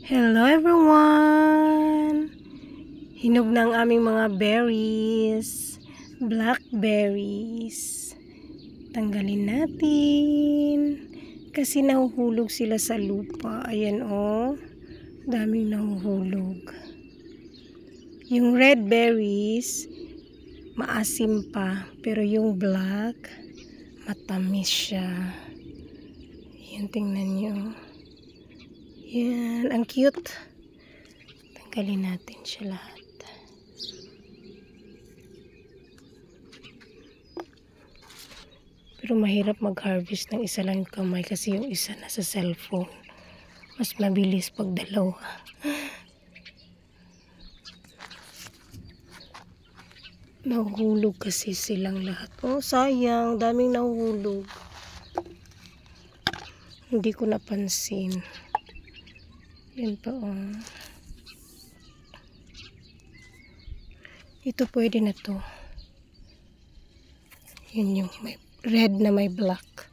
Hello everyone! Hinog na ang aming mga berries. Blackberries. Tanggalin natin. Kasi nahuhulog sila sa lupa. Ayan o. Daming nahuhulog. Yung red berries, maasim pa. Pero yung black, matamis siya. Ayan, tingnan nyo. Yan, ang cute. Tanggalin natin siya lahat. Pero mahirap mag-harvest ng isa lang kamay kasi yung isa nasa cellphone. Mas mabilis pag dalawa. Nahuhulog kasi silang lahat. Oh, sayang. Daming nahuhulog. Hindi ko napansin. Yan pa oh. Ito pwede na to. Yan yung may red na may black.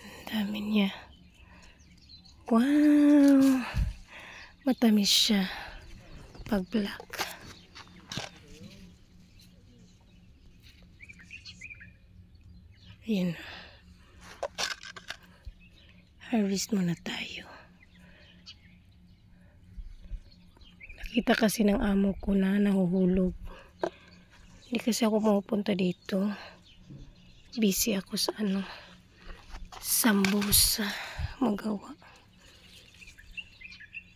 Ang dami niya. Wow! Matamis siya pag black. Ayan. Harvest muna tayo. Nakita kasi ng amo ko na nahuhulog. Hindi kasi ako pupunta dito. Busy ako sa sambusa magawa.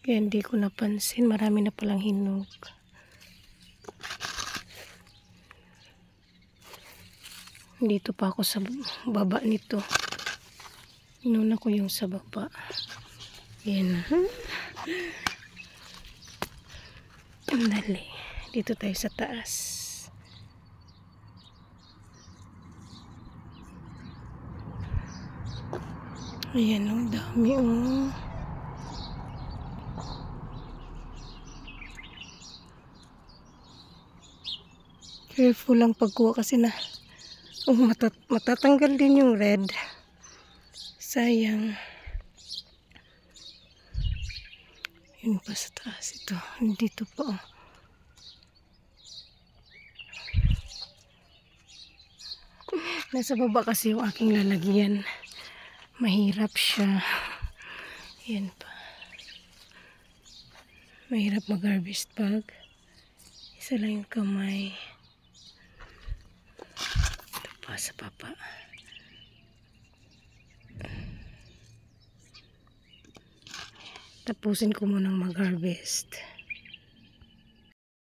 Kaya hindi ko napansin. Marami na palang hinog. Dito pa ako sa baba nito. Inuna ko yung sa baba. Yan. Dali. Dito tayo sa taas. Ayan o. Dami o. Careful lang pagkuha kasi na matatanggal din yung red. Sayang. Yun pa sa taas ito. Dito pa oh. Nasa baba kasi yung aking lalagyan. Mahirap siya. Yan pa. Mahirap mag-harvest pag isa lang yung kamay. Ito pa sa papa. Tapusin ko munang mag-harvest.